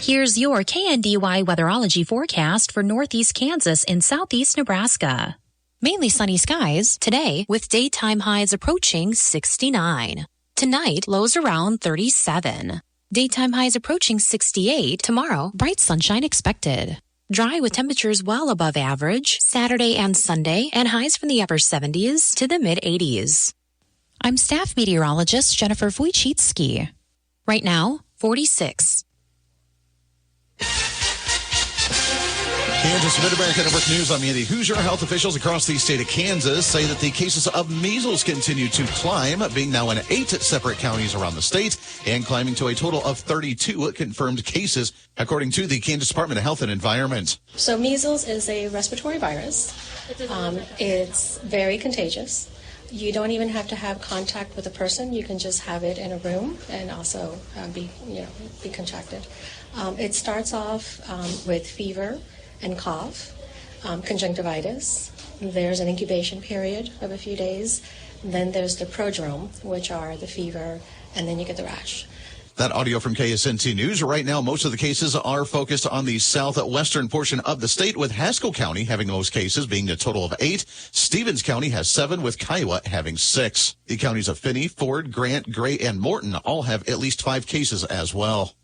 Here's your KNDY weatherology forecast for northeast Kansas and southeast Nebraska. Mainly sunny skies today with daytime highs approaching 69. Tonight, lows around 37. Daytime highs approaching 68. Tomorrow, bright sunshine expected. Dry with temperatures well above average Saturday and Sunday, and highs from the upper 70s to the mid-80s. I'm staff meteorologist Jennifer Wojcicki. Right now, 46. Kansas Mid-America Network News. I'm Andy Hoosier. Health officials across the state of Kansas say that the cases of measles continue to climb, being now in 8 separate counties around the state and climbing to a total of 32 confirmed cases, according to the Kansas Department of Health and Environment. So measles is a respiratory virus. It's very contagious. You don't even have to have contact with a person. You can just have it in a room and also be contracted. It starts off with fever and cough, conjunctivitis. There's an incubation period of a few days. Then there's the prodrome, which are the fever, and then you get the rash. That audio from KSNT News. Right now, most of the cases are focused on the southwestern portion of the state, with Haskell County having the most cases, being a total of 8. Stevens County has 7, with Kiowa having 6. The counties of Finney, Ford, Grant, Gray, and Morton all have at least 5 cases as well.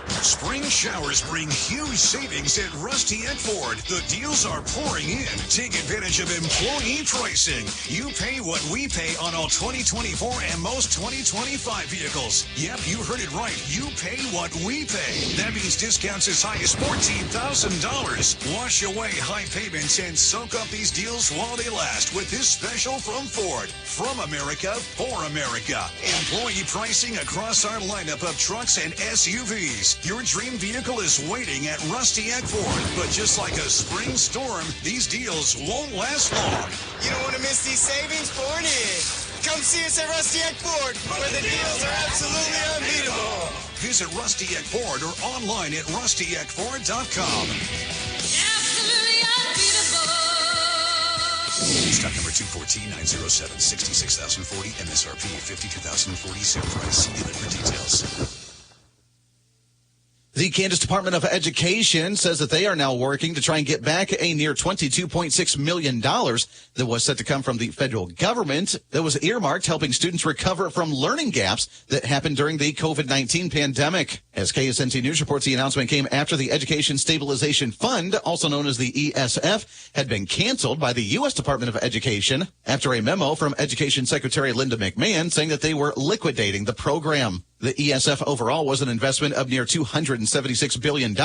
Spring showers bring huge savings at Rusty Egg Ford. The deals are pouring in. Take advantage of employee pricing. You pay what we pay on all 2024 and most 2025 vehicles. Yep, you heard it right. You pay what we pay. That means discounts as high as $14,000. Wash away high payments and soak up these deals while they last with this special from Ford. From America, for America. Employee pricing across our lineup of trucks and SUVs. Your dream vehicle is waiting at Rusty Egg Ford. But just like a spring storm, these deals won't last long. You don't want to miss these savings? Born in. Come see us at Rusty Egg Ford, where the deals are absolutely unbeatable. Visit Rusty Egg Ford or online at rustyeggford.com. Absolutely unbeatable. Stock number 214907, 66,040, MSRP 52,040, sale price. See dealer for details. The Kansas Department of Education says that they are now working to try and get back a near $22.6 million that was set to come from the federal government that was earmarked helping students recover from learning gaps that happened during the COVID-19 pandemic. As KSNT News reports, the announcement came after the Education Stabilization Fund, also known as the ESF, had been canceled by the U.S. Department of Education after a memo from Education Secretary Linda McMahon saying that they were liquidating the program. The ESF overall was an investment of near $276 billion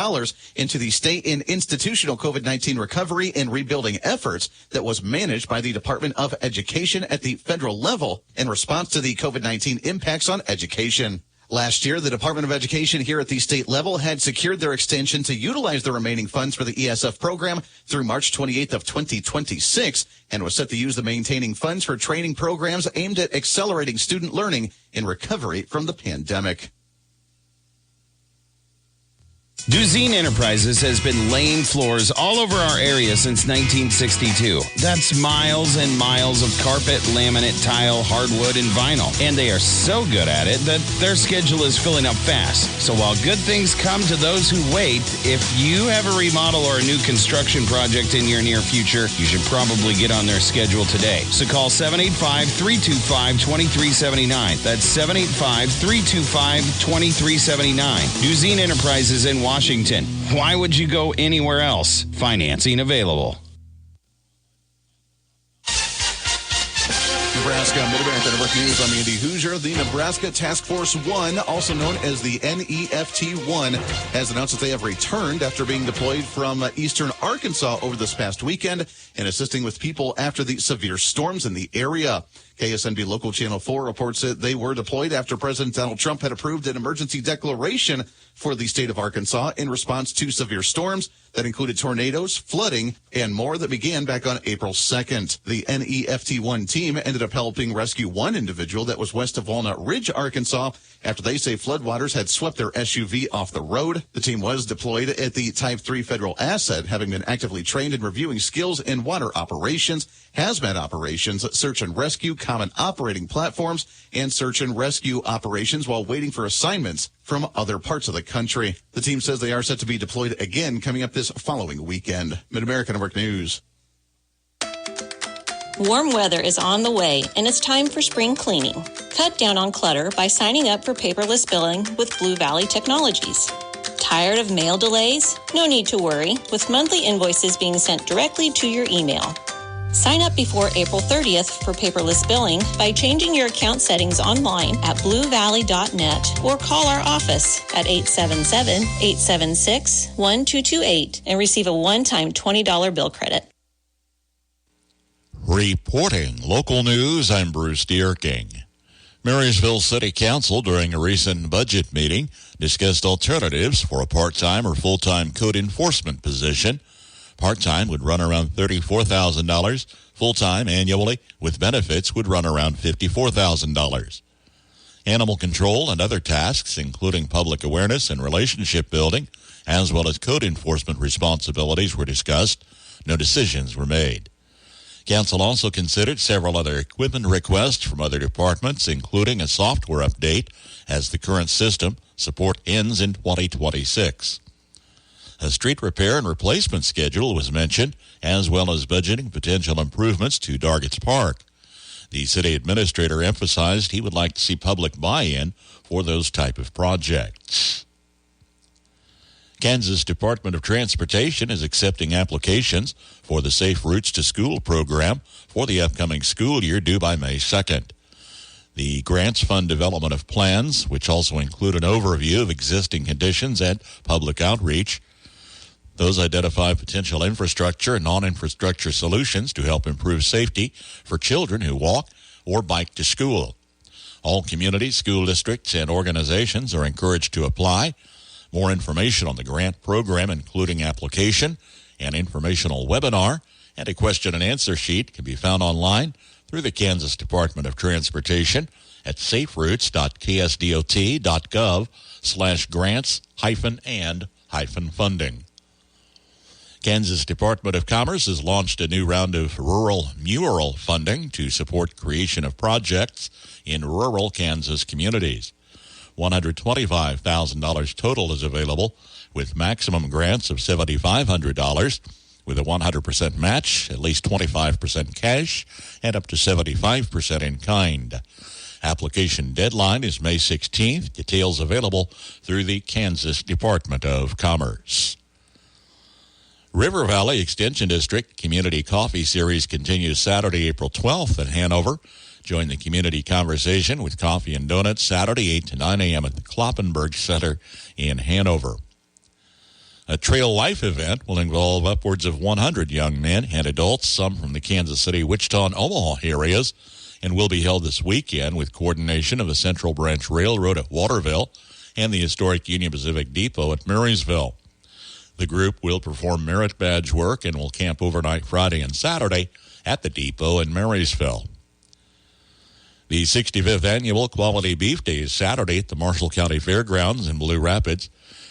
into the state and institutional COVID-19 recovery and rebuilding efforts that was managed by the Department of Education at the federal level in response to the COVID-19 impacts on education. Last year, the Department of Education here at the state level had secured their extension to utilize the remaining funds for the ESF program through March 28th of 2026 and was set to use the maintaining funds for training programs aimed at accelerating student learning in recovery from the pandemic. Duzine Enterprises has been laying floors all over our area since 1962. That's miles and miles of carpet, laminate, tile, hardwood, and vinyl. And they are so good at it that their schedule is filling up fast. So while good things come to those who wait, if you have a remodel or a new construction project in your near future, you should probably get on their schedule today. So call 785-325-2379. That's 785-325-2379. Duzine Enterprises in Washington. Why would you go anywhere else? Financing available. Nebraska Mid-America Network News. I'm Andy Hoosier. The Nebraska Task Force 1, also known as the NEFT-1, has announced that they have returned after being deployed from eastern Arkansas over this past weekend and assisting with people after the severe storms in the area. KSNB Local Channel 4 reports that they were deployed after President Donald Trump had approved an emergency declaration for the state of Arkansas in response to severe storms that included tornadoes, flooding, and more that began back on April 2nd. The NEFT-1 team ended up helping rescue one individual that was west of Walnut Ridge, Arkansas, after they say floodwaters had swept their SUV off the road. The team was deployed at the Type 3 federal asset, having been actively trained in reviewing skills in water operations, hazmat operations, search and rescue, common operating platforms, and search and rescue operations while waiting for assignments from other parts of the country. The team says they are set to be deployed again coming up this following weekend. Mid-America Network News. Warm weather is on the way, and it's time for spring cleaning. Cut down on clutter by signing up for paperless billing with Blue Valley Technologies. Tired of mail delays? No need to worry, with monthly invoices being sent directly to your email. Sign up before April 30th for paperless billing by changing your account settings online at bluevalley.net or call our office at 877-876-1228 and receive a one-time $20 bill credit. Reporting local news, I'm Bruce Dierking. Marysville City Council, during a recent budget meeting, discussed alternatives for a part-time or full-time code enforcement position. Part-time would run around $34,000. Full-time annually with benefits would run around $54,000. Animal control and other tasks, including public awareness and relationship building, as well as code enforcement responsibilities, were discussed. No decisions were made. Council also considered several other equipment requests from other departments, including a software update, as the current system support ends in 2026. A street repair and replacement schedule was mentioned, as well as budgeting potential improvements to Dargets Park. The city administrator emphasized he would like to see public buy-in for those type of projects. Kansas Department of Transportation is accepting applications for the Safe Routes to School program for the upcoming school year, due by May 2nd. The grants fund development of plans, which also include an overview of existing conditions and public outreach. Those identify potential infrastructure and non-infrastructure solutions to help improve safety for children who walk or bike to school. All communities, school districts, and organizations are encouraged to apply. More information on the grant program, including application, an informational webinar, and a question and answer sheet, can be found online through the Kansas Department of Transportation at saferoutes.ksdot.gov/grants-and-funding. Kansas Department of Commerce has launched a new round of rural mural funding to support creation of projects in rural Kansas communities. $125,000 total is available, with maximum grants of $7,500, with a 100% match, at least 25% cash, and up to 75% in kind. Application deadline is May 16th. Details available through the Kansas Department of Commerce. River Valley Extension District Community Coffee Series continues Saturday, April 12th in Hanover. Join the community conversation with coffee and donuts Saturday, 8 to 9 a.m. at the Kloppenberg Center in Hanover. A Trail Life event will involve upwards of 100 young men and adults, some from the Kansas City, Wichita, and Omaha areas, and will be held this weekend with coordination of the Central Branch Railroad at Waterville and the historic Union Pacific Depot at Marysville. The group will perform merit badge work and will camp overnight Friday and Saturday at the depot in Marysville. The 65th Annual Quality Beef Day is Saturday at the Marshall County Fairgrounds in Blue Rapids.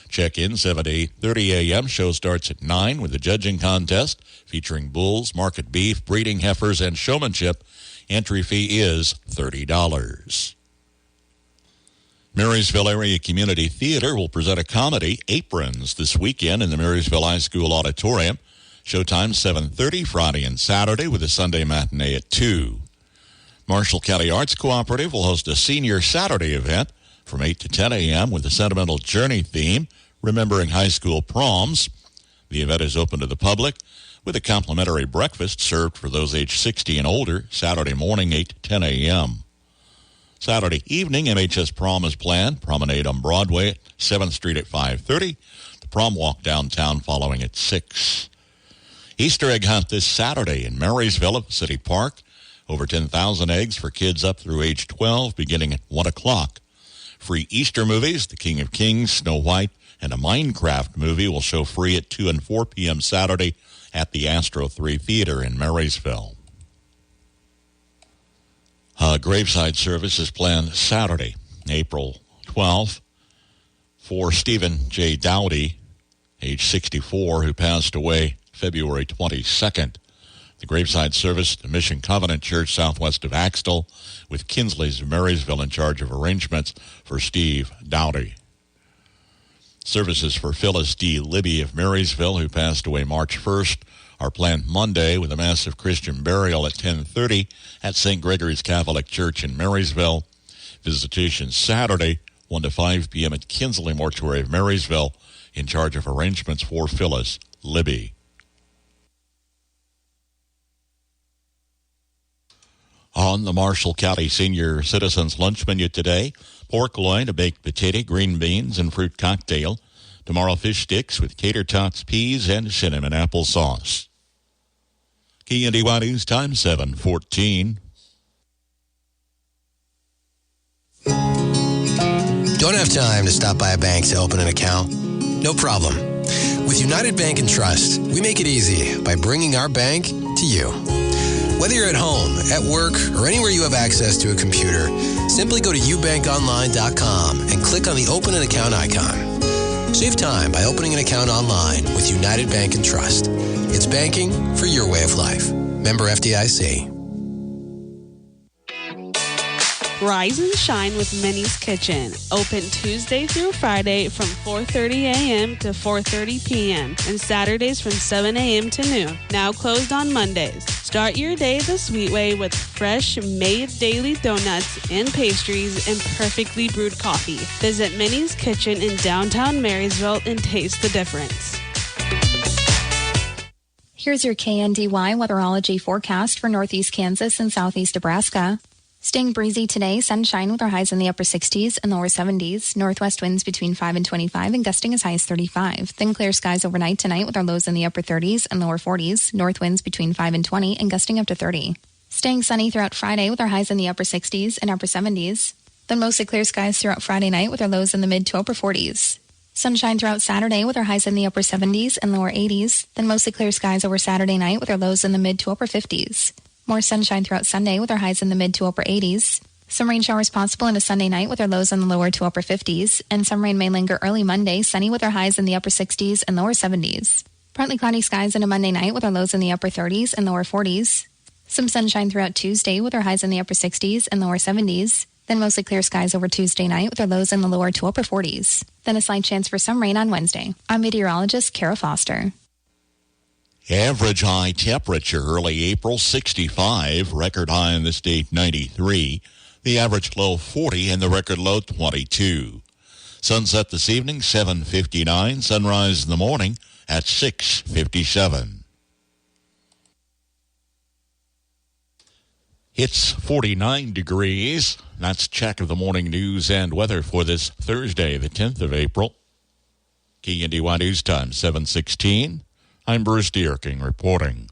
Check-in 7 to 8:30 a.m. Show starts at 9 with a judging contest featuring bulls, market beef, breeding heifers, and showmanship. Entry fee is $30. Marysville Area Community Theater will present a comedy, Aprons, this weekend in the Marysville High School Auditorium. Showtime 7:30 Friday and Saturday with a Sunday matinee at 2. Marshall County Arts Cooperative will host a Senior Saturday event from 8 to 10 a.m. with a Sentimental Journey theme, remembering high school proms. The event is open to the public with a complimentary breakfast served for those aged 60 and older, Saturday morning, 8 to 10 a.m. Saturday evening, MHS Prom is planned. Promenade on Broadway at 7th Street at 5:30. The prom walk downtown following at 6. Easter egg hunt this Saturday in Marysville at City Park. Over 10,000 eggs for kids up through age 12, beginning at 1 o'clock. Free Easter movies, The King of Kings, Snow White, and a Minecraft movie will show free at 2 and 4 p.m. Saturday at the Astro 3 Theater in Marysville. A graveside service is planned Saturday, April 12 for Stephen J. Dowdy, age 64, who passed away February 22nd. The graveside service, the Mission Covenant Church southwest of Axtell, with Kinsley's of Marysville in charge of arrangements for Steve Dowdy. Services for Phyllis D. Libby of Marysville, who passed away March 1st, are planned Monday with a massive Christian burial at 10:30 at St. Gregory's Catholic Church in Marysville. Visitation Saturday, 1 to 5 p.m. at Kinsley Mortuary of Marysville, in charge of arrangements for Phyllis Libby. On the Marshall County Senior Citizens Lunch Menu today, pork loin, a baked potato, green beans, and fruit cocktail. Tomorrow, fish sticks with tater tots, peas, and cinnamon applesauce. KNDY News Time, 7:14. Don't have time to stop by a bank to open an account? No problem. With United Bank and Trust, we make it easy by bringing our bank to you. Whether you're at home, at work, or anywhere you have access to a computer, simply go to ubankonline.com and click on the Open an Account icon. Save time by opening an account online with United Bank and Trust. It's banking for your way of life. Member FDIC. Rise and shine with Minnie's Kitchen. Open Tuesday through Friday from 4:30 a.m. to 4:30 p.m. and Saturdays from 7 a.m. to noon. Now closed on Mondays. Start your day the sweet way with fresh made daily donuts and pastries and perfectly brewed coffee. Visit Minnie's Kitchen in downtown Marysville and taste the difference. Here's your KNDY weatherology forecast for northeast Kansas and southeast Nebraska. Staying breezy today, sunshine with our highs in the upper 60s and lower 70s. Northwest winds between 5 and 25 and gusting as high as 35. Then clear skies overnight tonight with our lows in the upper 30s and lower 40s. North winds between 5 and 20 and gusting up to 30. Staying sunny throughout Friday with our highs in the upper 60s and upper 70s. Then mostly clear skies throughout Friday night with our lows in the mid to upper 40s. Sunshine throughout Saturday with our highs in the upper 70s and lower 80s. Then mostly clear skies over Saturday night with our lows in the mid to upper 50s. More sunshine throughout Sunday with our highs in the mid to upper 80s. Some rain showers possible into Sunday night with our lows in the lower to upper 50s. And some rain may linger early Monday, sunny with our highs in the upper 60s and lower 70s. Partly cloudy skies into Monday night with our lows in the upper 30s and lower 40s. Some sunshine throughout Tuesday with our highs in the upper 60s and lower 70s. Then mostly clear skies over Tuesday night with our lows in the lower to upper 40s. Then a slight chance for some rain on Wednesday. I'm meteorologist Kara Foster. Average high temperature early April, 65. Record high in the state, 93. The average low, 40, and the record low, 22. Sunset this evening, 7:59. Sunrise in the morning at 6:57. It's 49 degrees. That's check of the morning news and weather for this Thursday, the 10th of April. KNDY News Time, 7:16. I'm Bruce Dierking reporting.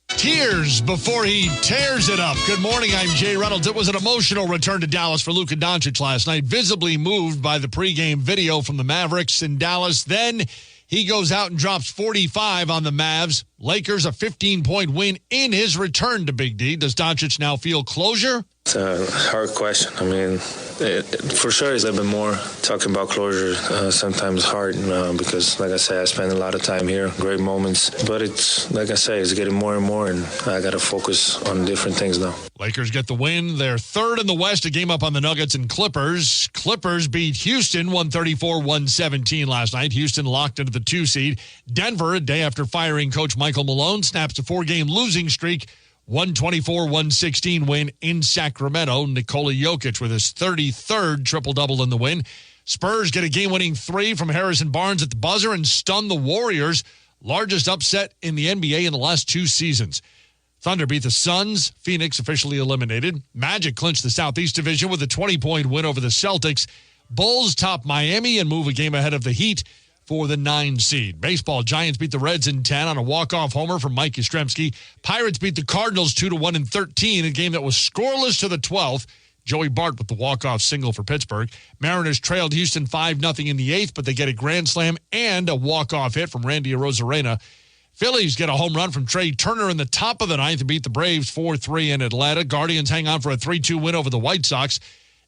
Tears before he tears it up. Good morning, I'm Jay Reynolds. It was an emotional return to Dallas for Luka Doncic last night, visibly moved by the pregame video from the Mavericks in Dallas. Then he goes out and drops 45 on the Mavs. Lakers a 15-point win in his return to Big D. Does Doncic now feel closure? It's a hard question. I mean, for sure it's a little bit more. Talking about closure sometimes hard because, like I said, I spend a lot of time here, great moments. But it's, like I say, it's getting more and more, and I got to focus on different things now. Lakers get the win. They're third in the West, a game up on the Nuggets and Clippers. Clippers beat Houston 134-117 last night. Houston locked into the 2 seed. Denver, a day after firing coach Michael Malone, snaps a 4-game losing streak. 124-116 win in Sacramento. Nikola Jokic with his 33rd triple-double in the win. Spurs get a game-winning 3 from Harrison Barnes at the buzzer and stun the Warriors. Largest upset in the NBA in the last 2 seasons. Thunder beat the Suns. Phoenix officially eliminated. Magic clinched the Southeast Division with a 20-point win over the Celtics. Bulls top Miami and move a game ahead of the Heat for the 9 seed. Baseball, Giants beat the Reds in 10 on a walk-off homer from Mike Yastrzemski. Pirates beat the Cardinals 2-1 in 13, a game that was scoreless to the 12th. Joey Bart with the walk-off single for Pittsburgh. Mariners trailed Houston 5-0 in the 8th, but they get a grand slam and a walk-off hit from Randy Arozarena. Phillies get a home run from Trey Turner in the top of the ninth to beat the Braves 4-3 in Atlanta. Guardians hang on for a 3-2 win over the White Sox.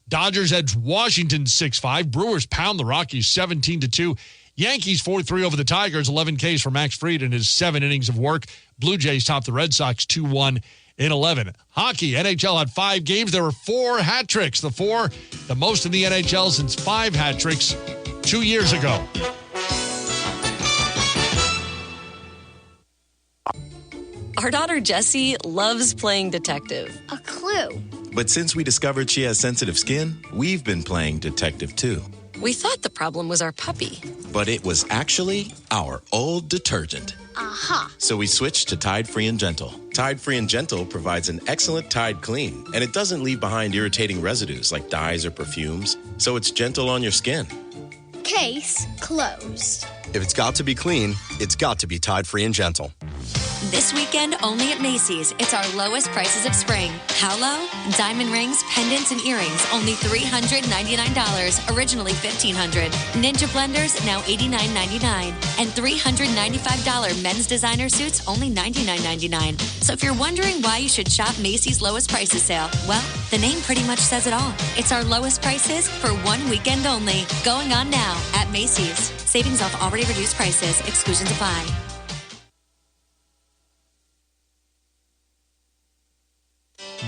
Dodgers edge Washington 6-5. Brewers pound the Rockies 17-2. Yankees 4-3 over the Tigers. 11 Ks for Max Fried in his 7 innings of work. Blue Jays top the Red Sox 2-1 in 11. Hockey, NHL had 5 games. There were 4 hat tricks. The most in the NHL since 5 hat tricks 2 years ago. Our daughter Jessie loves playing detective. A clue. But since we discovered she has sensitive skin, we've been playing detective too. We thought the problem was our puppy. But it was actually our old detergent. Aha. So we switched to Tide Free and Gentle. Tide Free and Gentle provides an excellent Tide clean, and it doesn't leave behind irritating residues like dyes or perfumes, so it's gentle on your skin. Case closed. If it's got to be clean, it's got to be Tide Free and Gentle. This weekend, only at Macy's, it's our lowest prices of spring. How low? Diamond rings, pendants, and earrings, only $399, originally $1,500. Ninja blenders, now $89.99. And $395 men's designer suits, only $99.99. So if you're wondering why you should shop Macy's lowest prices sale, well, the name pretty much says it all. It's our lowest prices for one weekend only. Going on now at Macy's. Savings off already reduced prices. Exclusions apply.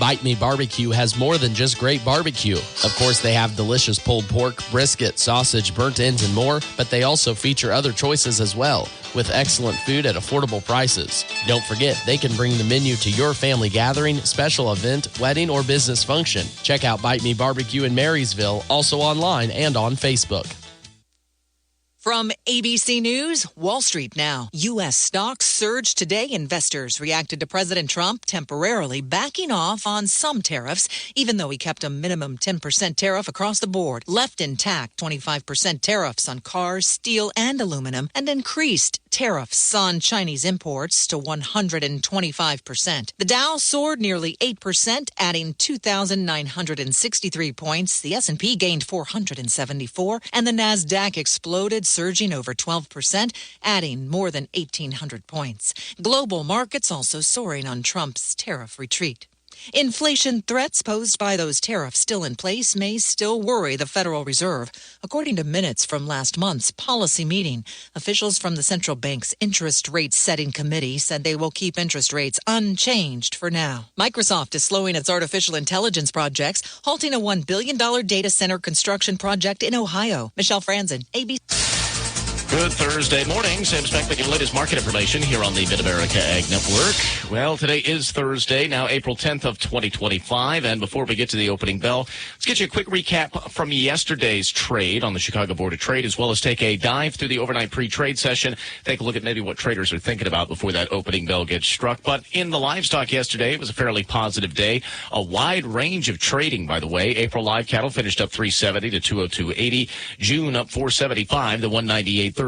Bite Me Barbecue has more than just great barbecue. Of course, they have delicious pulled pork, brisket, sausage, burnt ends, and more, but they also feature other choices as well, with excellent food at affordable prices. Don't forget, they can bring the menu to your family gathering, special event, wedding, or business function. Check out Bite Me Barbecue in Marysville, also online and on Facebook. From ABC News, Wall Street now. U.S. stocks surged today. Investors reacted to President Trump temporarily backing off on some tariffs, even though he kept a minimum 10% tariff across the board, left intact 25% tariffs on cars, steel, and aluminum, and increased tariffs on Chinese imports to 125%. The Dow soared nearly 8%, adding 2,963 points. The S&P gained 474, and the Nasdaq exploded, surging over 12%, adding more than 1,800 points. Global markets also soaring on Trump's tariff retreat. Inflation threats posed by those tariffs still in place may still worry the Federal Reserve. According to minutes from last month's policy meeting, officials from the central bank's interest rate setting committee said they will keep interest rates unchanged for now. Microsoft is slowing its artificial intelligence projects, halting a $1 billion data center construction project in Ohio. Michelle Franzen, ABC. Good Thursday morning. Sam Speck with your latest market information here on the Mid-America Ag Network. Well, today is Thursday, now April 10th of 2025. And before we get to the opening bell, let's get you a quick recap from yesterday's trade on the Chicago Board of Trade, as well as take a dive through the overnight pre-trade session. Take a look at maybe what traders are thinking about before that opening bell gets struck. But in the livestock yesterday, it was a fairly positive day. A wide range of trading, by the way. April live cattle finished up 370 to 202.80. June up 475 to 198.37.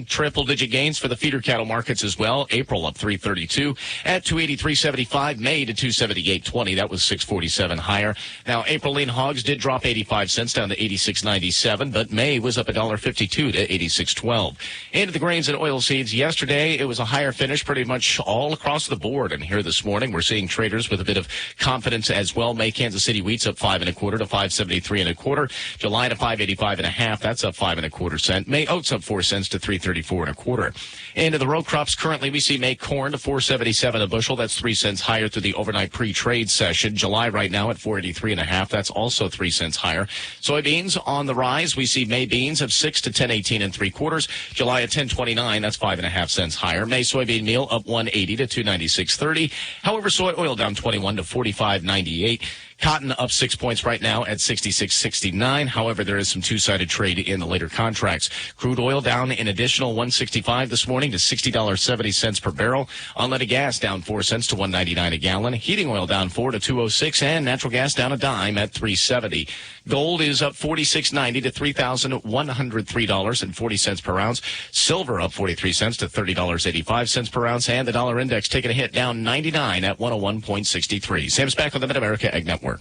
Triple-digit gains for the feeder cattle markets as well. April up 332 at 283.75. May to 278.20. That was 647 higher. Now, April lean hogs did drop 85 cents down to 86.97, but May was up $1.52 to 86.12. Into the grains and oilseeds yesterday, it was a higher finish pretty much all across the board. And here this morning, we're seeing traders with a bit of confidence as well. May Kansas City wheat's up 5 1/4 to 573 1/4. July to 585 1/2. That's up 5 1/4 cents. May oats up 4 cents to 334 1/4. Into the row crops, currently we see May corn to 477 a bushel. That's 3 cents higher through the overnight pre-trade session. July right now at 483 1/2. That's also 3 cents higher. Soybeans on the rise. We see May beans of 6 to 1018 3/4. July at 1029. That's 5.5 cents higher. May soybean meal up 180 to 296.30. However, soy oil down 21 to 45.98. Cotton up 6 points right now at 66.69. However, there is some two-sided trade in the later contracts. Crude oil down an additional 165 this morning to $60.70 per barrel. Unleaded gas down 4 cents to 1.99 a gallon. Heating oil down 4 to 2.06, and natural gas down a dime at 3.70. Gold is up 46.90 to $3,103.40 per ounce. Silver up 43 cents to $30.85 per ounce, and the dollar index taking a hit down 99 at 101.63. Sam Speck on the Mid-America Ag Network.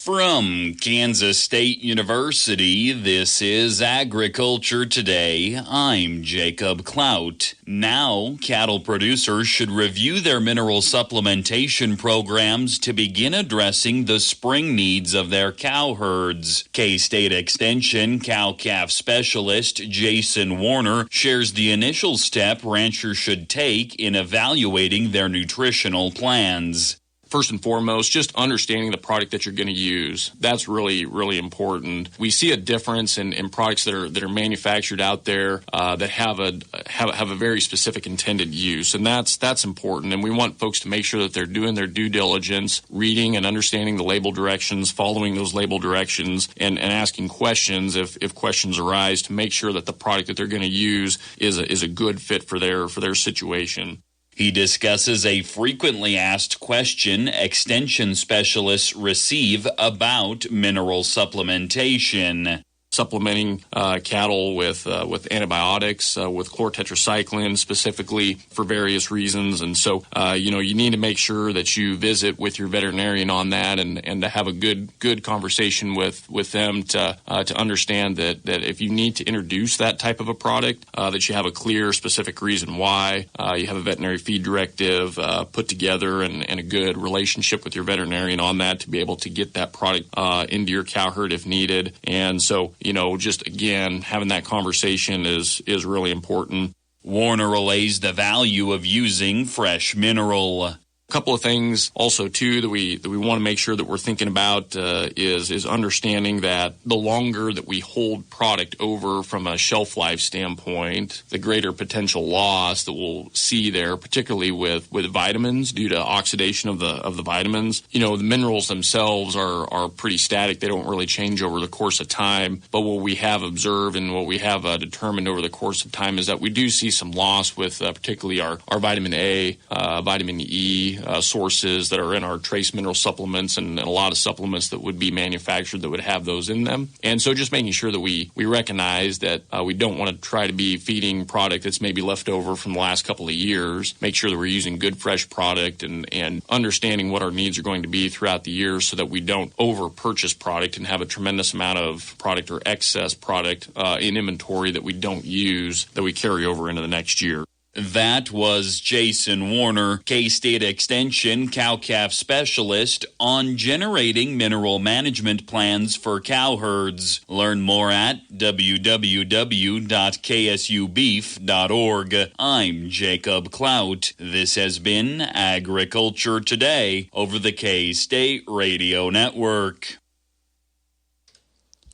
From Kansas State University, this is Agriculture Today. I'm Jacob Clout. Now, cattle producers should review their mineral supplementation programs to begin addressing the spring needs of their cow herds. K-State Extension cow-calf specialist Jason Warner shares the initial step ranchers should take in evaluating their nutritional plans. First and foremost, just understanding the product that you're going to use. That's really, really important. We see a difference in products that are manufactured out there that have a very specific intended use, and that's important. And we want folks to make sure that they're doing their due diligence, reading and understanding the label directions, following those label directions, and asking questions if questions arise to make sure that the product that they're going to use is a good fit for their situation. He discusses a frequently asked question extension specialists receive about mineral supplementation. Supplementing cattle with antibiotics, with chlortetracycline specifically for various reasons. And so, you need to make sure that you visit with your veterinarian on that and to have a good conversation with them to understand that if you need to introduce that type of a product, that you have a clear, specific reason why. You have a veterinary feed directive put together and a good relationship with your veterinarian on that to be able to get that product into your cow herd if needed. And so, just again, having that conversation is really important. Warner relays the value of using fresh mineral. A couple of things also too that we want to make sure that we're thinking about is understanding that the longer that we hold product over from a shelf life standpoint, the greater potential loss that we'll see there, particularly with vitamins due to oxidation of the vitamins. The minerals themselves are pretty static. They don't really change over the course of time. But what we have observed and what we have determined over the course of time is that we do see some loss with particularly our vitamin A, vitamin E, sources that are in our trace mineral supplements and a lot of supplements that would be manufactured that would have those in them. And so just making sure that we recognize that we don't want to try to be feeding product that's maybe left over from the last couple of years. Make sure that we're using good fresh product and understanding what our needs are going to be throughout the year so that we don't over purchase product and have a tremendous amount of product or excess product in inventory that we don't use that we carry over into the next year. That was Jason Warner, K-State Extension cow-calf specialist, on generating mineral management plans for cow herds. Learn more at www.ksubeef.org. I'm Jacob Clout. This has been Agriculture Today over the K-State Radio Network.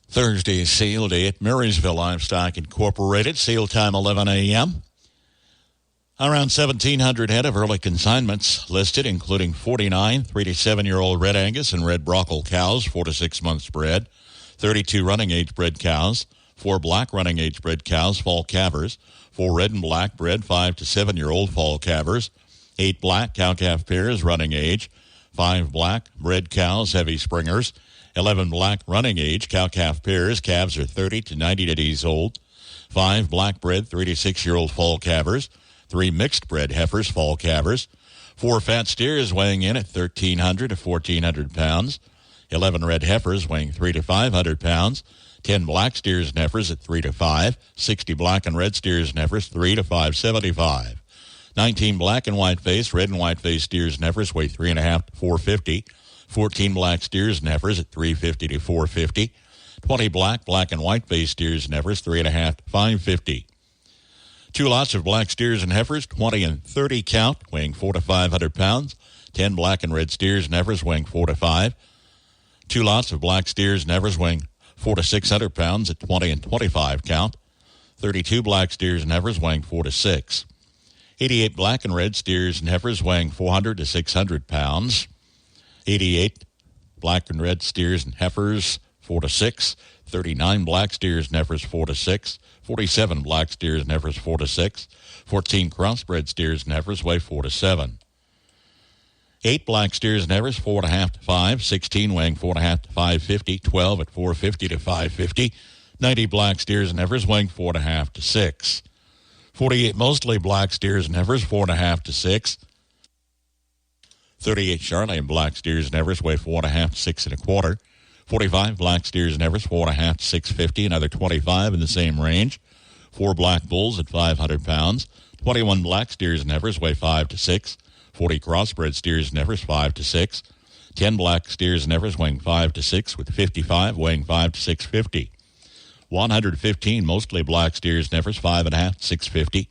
Thursday is sale day at Marysville Livestock Incorporated. Sale time 11 a.m. Around 1,700 head of early consignments listed, including 49 3 to 7-year-old red Angus and red Brockle cows, 4 to 6 months bred, 32 running age bred cows, 4 black running age bred cows, fall calvers, 4 red and black bred 5 to 7-year-old fall calvers, 8 black cow-calf pairs running age, 5 black bred cows, heavy springers, 11 black running age cow-calf pairs, calves are 30 to 90 days old, 5 black bred 3 to 6-year-old fall calvers, 3 mixed bred heifers, fall calvers, 4 fat steers weighing in at 1,300 to 1,400 pounds, 11 red heifers weighing 3 to 500 pounds, 10 black steers and heifers at 3 to 5, 60 black and red steers and heifers 3 to 575, 19 black and white face, red and white face steers and heifers weigh 3.5 to 450, 14 black steers and heifers at 350 to 450, 20 black and white face steers and heifers 3.5 to 550. 2 lots of black steers and heifers, 20 and 30 count, weighing 4 to 500 pounds. 10 black and red steers and heifers weighing 4 to 5. 2 lots of black steers and heifers weighing 4 to 600 pounds at 20 and 25 count. 32 black steers and heifers weighing 4 to 6. 88 black and red steers and heifers weighing 400 to 600 pounds. 88 black and red steers and heifers 4 to 6. 39 black steers and heifers 4 to 6. 47 black steers and heifers 4 to 6. 14 crossbred steers and heifers weigh 4 to 7. 8 black steers and heifers 4.5 to 5. 16 weighing 4.5 to 550. 12 at 450 to 550. 90 black steers and heifers weighing 4.5 to 6. 48 mostly black steers and heifers 4.5 to 6. 38 Charolais black steers and heifers weigh 4.5 to 6.25. 45 black steers and heifers, 4.5 to 650. Another 25 in the same range. 4 black bulls at 500 pounds. 21 black steers and heifers weigh 5 to 6. 40 crossbred steers and heifers, 5 to 6. 10 black steers and heifers weighing 5 to 6, with 55 weighing 5 to 650. 115 mostly black steers and heifers, 5.5 to 650.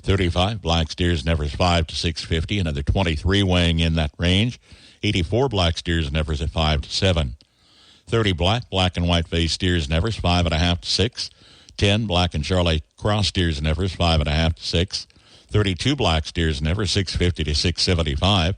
35 black steers and heifers, 5 to 650. Another 23 weighing in that range. 84 black steers and heifers at 5 to 7. 30 black and white face steers and heifers, 5.5 to 6. 10 black and Charolais cross steers and heifers, 5.5 to 6. 32 black steers and heifers, 650 to 675.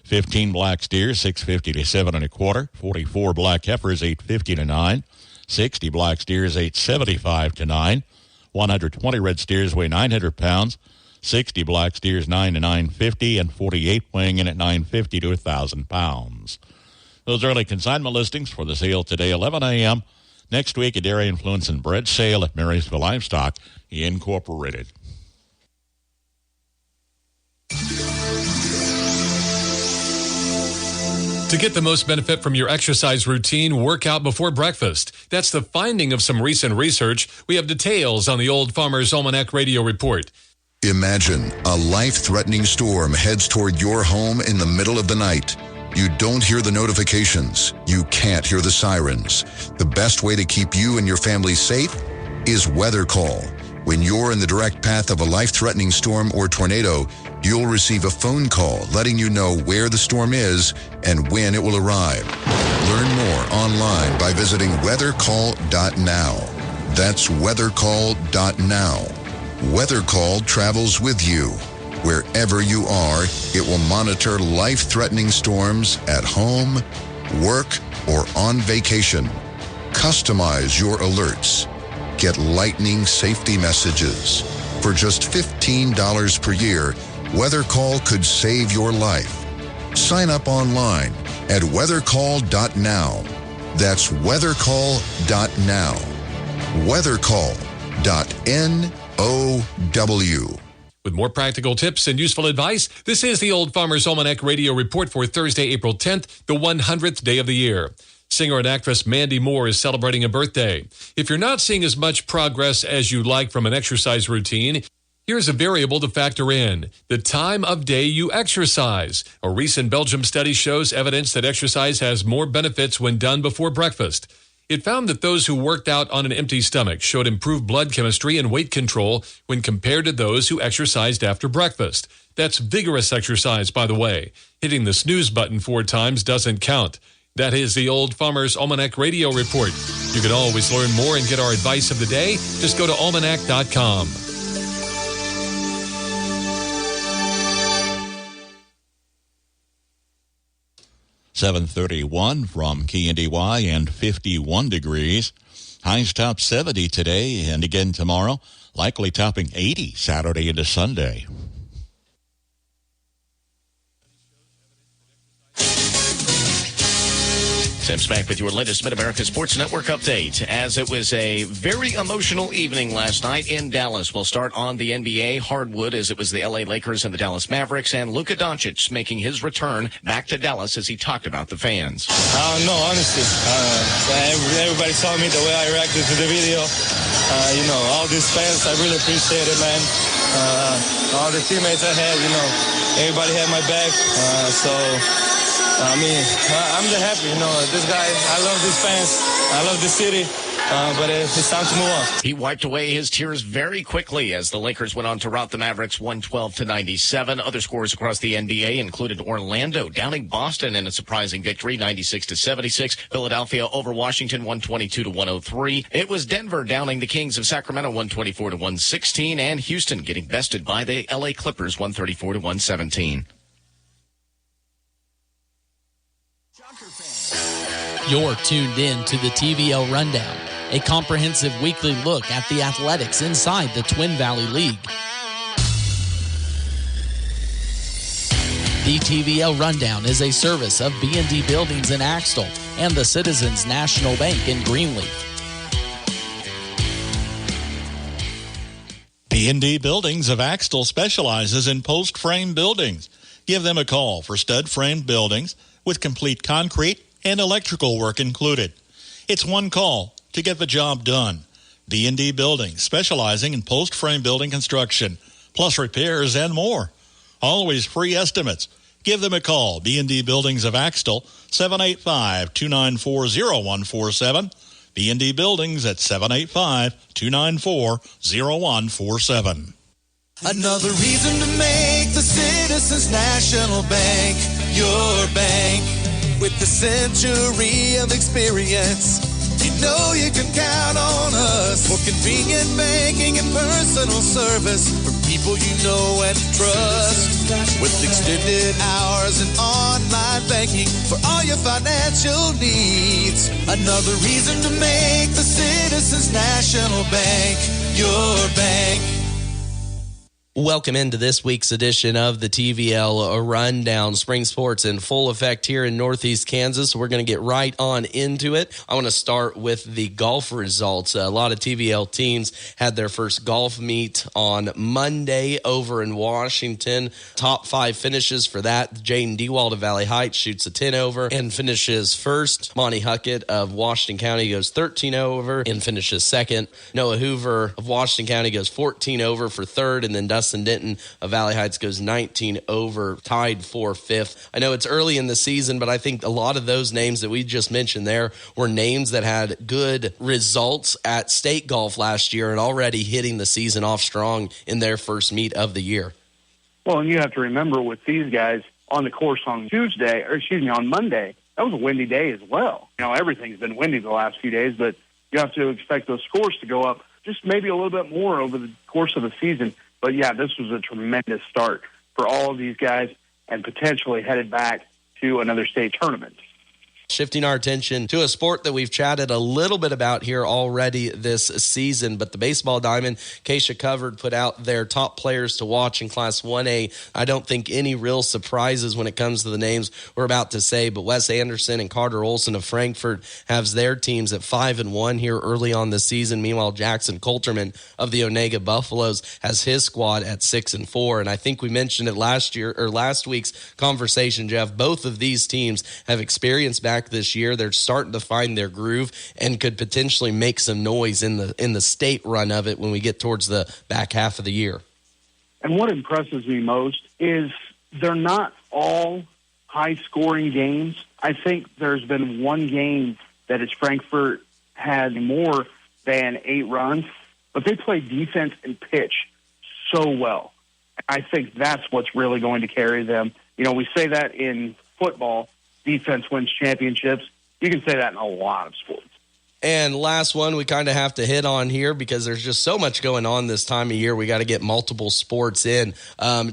15 black steers, 650 to 7 1/4. 44 black heifers, 850 to 9. 60 black steers, 875 to 9. 120 red steers weigh 900 pounds. 60 black steers, 9 to 950, and 48 weighing in at 950 to 1,000 pounds. Those early consignment listings for the sale today, 11 a.m. Next week, a dairy influence and bread sale at Marysville Livestock Incorporated. To get the most benefit from your exercise routine, work out before breakfast. That's the finding of some recent research. We have details on the Old Farmer's Almanac Radio Report. Imagine a life-threatening storm heads toward your home in the middle of the night. You don't hear the notifications. You can't hear the sirens. The best way to keep you and your family safe is Weather Call. When you're in the direct path of a life-threatening storm or tornado, you'll receive a phone call letting you know where the storm is and when it will arrive. Learn more online by visiting weathercall.now. That's weathercall.now. Weather Call travels with you. Wherever you are, it will monitor life-threatening storms at home, work, or on vacation. Customize your alerts. Get lightning safety messages. For just $15 per year, Weather Call could save your life. Sign up online at weathercall.now. That's weathercall.now. Weathercall.now. With more practical tips and useful advice, this is the Old Farmer's Almanac Radio Report for Thursday, April 10th, the 100th day of the year. Singer and actress Mandy Moore is celebrating a birthday. If you're not seeing as much progress as you'd like from an exercise routine, here's a variable to factor in: the time of day you exercise. A recent Belgium study shows evidence that exercise has more benefits when done before breakfast. It found that those who worked out on an empty stomach showed improved blood chemistry and weight control when compared to those who exercised after breakfast. That's vigorous exercise, by the way. Hitting the snooze button 4 times doesn't count. That is the Old Farmer's Almanac Radio Report. You can always learn more and get our advice of the day. Just go to almanac.com. .31 from KNDY and 51 degrees. Highs top 70 today and again tomorrow. Likely topping 80 Saturday into Sunday. Sam Smack with your latest Mid-America Sports Network update. As it was a very emotional evening last night in Dallas. We'll start on the NBA hardwood as it was the LA Lakers and the Dallas Mavericks, and Luka Doncic making his return back to Dallas as he talked about the fans. I don't know, honestly. Everybody saw me the way I reacted to the video. All these fans, I really appreciate it, man. All the teammates I had, everybody had my back. I'm just happy, this guy, I love these fans, I love the city, but it's time to move on. He wiped away his tears very quickly as the Lakers went on to rout the Mavericks 112-97. Other scores across the NBA included Orlando downing Boston in a surprising victory, 96-76. Philadelphia over Washington, 122-103. It was Denver downing the Kings of Sacramento, 124-116, and Houston getting bested by the LA Clippers, 134-117. You're tuned in to the TVL Rundown, a comprehensive weekly look at the athletics inside the Twin Valley League. The TVL Rundown is a service of B&D Buildings in Axtell and the Citizens National Bank in Greenleaf. B&D Buildings of Axtell specializes in post-frame buildings. Give them a call for stud-frame buildings with complete concrete, and electrical work included. It's one call to get the job done. D&D Buildings, specializing in post-frame building construction, plus repairs and more. Always free estimates. Give them a call. D&D Buildings of Axtell, 785-294-0147. D&D Buildings at 785-294-0147. Another reason to make the Citizens National Bank your bank. With a century of experience, you know you can count on us for convenient banking and personal service from people you know and trust. With extended hours and online banking for all your financial needs. Another reason to make the Citizens National Bank your bank. Welcome into this week's edition of the TVL Rundown. Spring sports in full effect here in Northeast Kansas. We're going to get right on into it. I want to start with the golf results. A lot of TVL teams had their first golf meet on Monday over in Washington. Top 5 finishes for that. Jaden Dewald of Valley Heights shoots a 10 over and finishes first. Monty Huckett of Washington County goes 13 over and finishes second. Noah Hoover of Washington County goes 14 over for third, and then Dustin Denton of Valley Heights goes 19 over, tied for fifth. I know it's early in the season, but I think a lot of those names that we just mentioned there were names that had good results at state golf last year and already hitting the season off strong in their first meet of the year. Well, and you have to remember with these guys on the course on on Monday, that was a windy day as well. You know, everything's been windy the last few days, but you have to expect those scores to go up just maybe a little bit more over the course of the season. But, yeah, this was a tremendous start for all of these guys and potentially headed back to another state tournament. Shifting our attention to a sport that we've chatted a little bit about here already this season, but the baseball diamond, Keisha Covered put out their top players to watch in Class 1A. I don't think any real surprises when it comes to the names we're about to say, but Wes Anderson and Carter Olson of Frankfort has their teams at 5-1 here early on the season. Meanwhile, Jackson Coulterman of the Onega Buffaloes has his squad at 6-4. And I think we mentioned it last week's conversation, Jeff. Both of these teams have experienced back this year. They're starting to find their groove and could potentially make some noise in the state run of it when we get towards the back half of the year. And what impresses me most is they're not all high-scoring games. I think there's been one game that is Frankfort had more than 8 runs, but they play defense and pitch so well. I think that's what's really going to carry them. You know, we say that in football, defense wins championships. You can say that in a lot of sports. And last one we kind of have to hit on here because there's just so much going on this time of year. We got to get multiple sports in.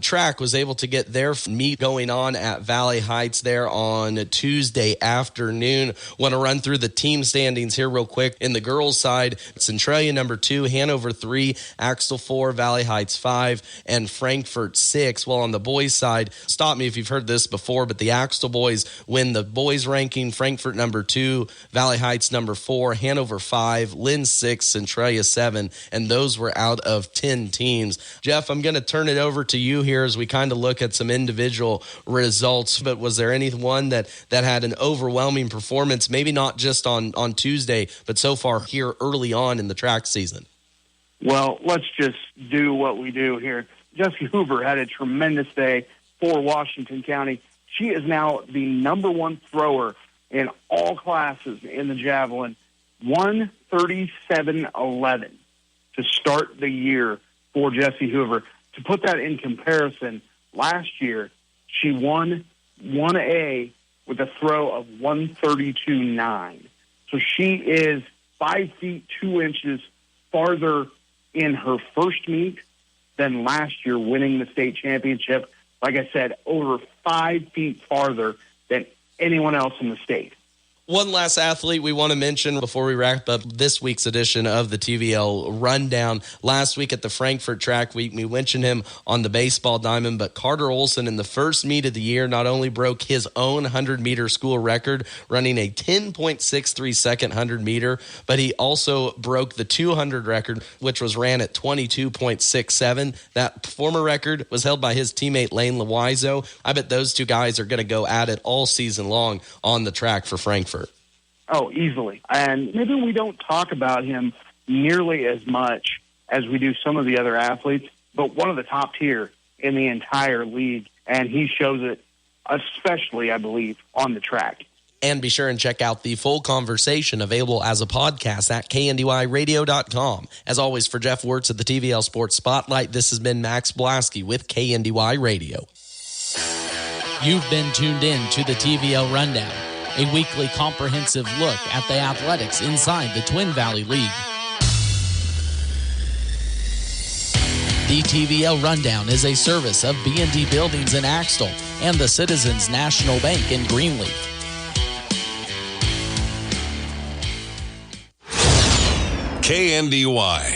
Track was able to get their meet going on at Valley Heights there on Tuesday afternoon. Want to run through the team standings here real quick. In the girls' side, Centralia number 2, Hanover 3, Axtell 4, Valley Heights 5, and Frankfort 6. Well, on the boys' side, stop me if you've heard this before, but the Axtell boys win the boys' ranking. Frankfort number 2, Valley Heights number 4, Hanover 5, Lynn 6, Centralia 7, and those were out of 10 teams. Jeff, I'm going to turn it over to you here as we kind of look at some individual results, but was there anyone that had an overwhelming performance, maybe not just on Tuesday, but so far here early on in the track season? Well, let's just do what we do here. Jessie Hoover had a tremendous day for Washington County. She is now the number 1 thrower in all classes in the javelin. 137.11 to start the year for Jessie Hoover. To put that in comparison, last year she won 1A with a throw of 132.9. So she is 5 feet 2 inches farther in her first meet than last year, winning the state championship. Like I said, over 5 feet farther than anyone else in the state. One last athlete we want to mention before we wrap up this week's edition of the TVL Rundown. Last week at the Frankfurt Track Week, we mentioned him on the baseball diamond, but Carter Olson in the first meet of the year not only broke his own 100-meter school record, running a 10.63 second 100-meter, but he also broke the 200 record, which was ran at 22.67. That former record was held by his teammate Lane Loiseau. I bet those two guys are going to go at it all season long on the track for Frankfurt. Oh, easily. And maybe we don't talk about him nearly as much as we do some of the other athletes, but one of the top tier in the entire league, and he shows it especially, I believe, on the track. And be sure and check out the full conversation available as a podcast at KNDYradio.com. As always, for Jeff Wirtz at the TVL Sports Spotlight, this has been Max Blasky with KNDY Radio. You've been tuned in to the TVL Rundown, a weekly comprehensive look at the athletics inside the Twin Valley League. The TVL Rundown is a service of B&D Buildings in Axtell and the Citizens National Bank in Greenleaf. KNDY.